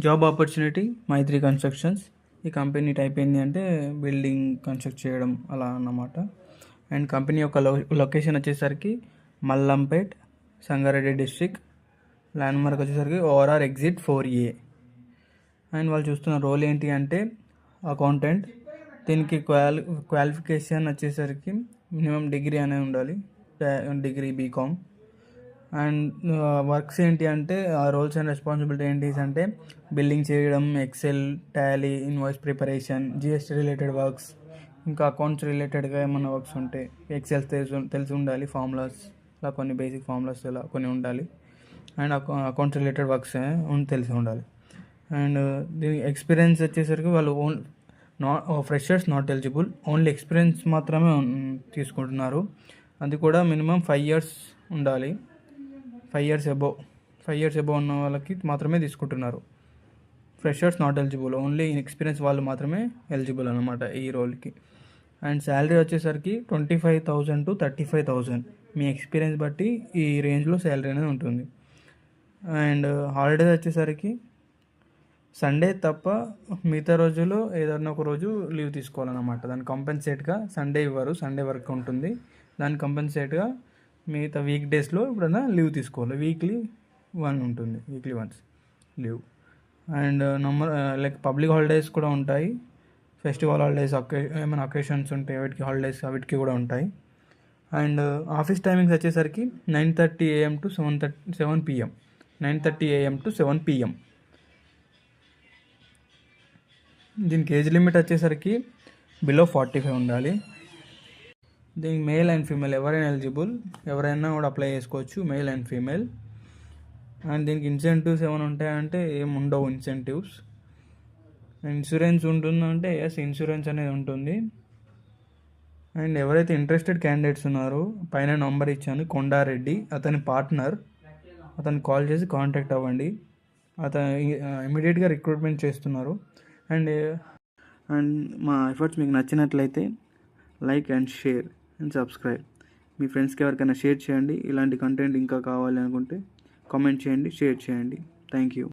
Job opportunity మైత్రి constructions. ఈ company type ఏంటి అంటే బిల్డింగ్ కన్స్ట్రక్ట్ చేయడం అలా అన్నమాట. అండ్ కంపెనీ యొక్క లొకేషన్ వచ్చేసరికి Mallampet, Sangareddy district. Land mark వచ్చేసరికి ఓఆర్ఆర్ ఎగ్జిట్ 4A. అండ్ వాళ్ళు చూస్తున్న రోల్ ఏంటి అంటే అకౌంటెంట్. దీనికి క్వాలిఫికేషన్ వచ్చేసరికి మినిమం డిగ్రీ అనేది ఉండాలి, డిగ్రీ బీకామ్. అండ్ వర్క్స్ ఏంటి అంటే ఆ రోల్స్ అండ్ రెస్పాన్సిబిలిటీ ఏంటి అంటే బిల్డింగ్ చేయడం, excel, Tally, invoice preparation, GST related works, ఇంకా అకౌంట్స్ రిలేటెడ్గా ఏమైనా వర్క్స్ ఉంటే ఎక్సెల్స్ తెలిసి ఉండాలి, ఫార్ములాస్ ఇలా కొన్ని బేసిక్ ఫార్ములాస్ ఇలా కొన్ని ఉండాలి. అండ్ అకౌంట్స్ రిలేటెడ్ వర్క్స్ తెలిసి ఉండాలి. అండ్ దీని ఎక్స్పీరియన్స్ వచ్చేసరికి వాళ్ళు freshers not eligible, only experience మాత్రమే తీసుకుంటున్నారు. అది కూడా మినిమం 5 years ఉండాలి. 5 years అబోవ్ ఉన్న వాళ్ళకి మాత్రమే తీసుకుంటున్నారు. Freshers not eligible, only experience వాళ్ళు మాత్రమే ఎలిజిబుల్ అనమాట ఈ రోల్కి. అండ్ శాలరీ వచ్చేసరికి 25,000 to 35,000 మీ ఎక్స్పీరియన్స్ బట్టి ఈ రేంజ్లో శాలరీ అనేది ఉంటుంది. అండ్ హాలిడేస్ వచ్చేసరికి సండే తప్ప మిగతా రోజుల్లో ఏదైనా ఒక రోజు లీవ్ తీసుకోవాలన్నమాట. దానికి కంపెన్సేట్గా సండే ఇవ్వరు, సండే వర్క్ ఉంటుంది. దానికి కంపెన్సేట్గా మిగతా వీక్ డేస్లో ఎప్పుడైనా లీవ్ తీసుకోవాలి. వీక్లీ 1 ఉంటుంది, weekly 1 leave. And like public holidays కూడా ఉంటాయి, ఫెస్టివల్ హాలిడేస్, ఏమైనా అకేషన్స్ ఉంటాయి వాటికి హాలిడేస్, వీటికి కూడా ఉంటాయి. అండ్ ఆఫీస్ టైమింగ్స్ వచ్చేసరికి 9:30 AM to 7 PM. 9:30 AM to 7 PM. దీనికి ఏజ్ లిమిట్ వచ్చేసరికి బిలో 45 ఉండాలి. దీనికి మేల్ అండ్ ఫీమేల్ ఎవరైనా ఎలిజిబుల్, ఎవరైనా కూడా అప్లై చేసుకోవచ్చు, మేల్ అండ్ ఫీమేల్. అండ్ దీనికి ఇన్సెంటివ్స్ ఏమైనా ఉంటాయంటే ఏమి ఉండవు ఇన్సెంటివ్స్. ఇన్సూరెన్స్ ఉంటుందంటే ఎస్, ఇన్సూరెన్స్ అనేది ఉంటుంది. అండ్ ఎవరైతే ఇంట్రెస్టెడ్ క్యాండిడేట్స్ ఉన్నారో పైన నంబర్ ఇచ్చాను, కొండారెడ్డి, అతని పార్ట్నర్, అతను కాల్ చేసి కాంటాక్ట్ అవ్వండి. అతను ఇమీడియట్గా రిక్రూట్మెంట్ చేస్తున్నారు. అండ్ మా ఎఫర్ట్స్ మీకు నచ్చినట్లయితే like and share and subscribe. మీ ఫ్రెండ్స్కి ఎవరికైనా షేర్ చేయండి. ఇలాంటి కంటెంట్ ఇంకా కావాలి అనుకుంటే కామెంట్ చేయండి, షేర్ చేయండి. Thank you.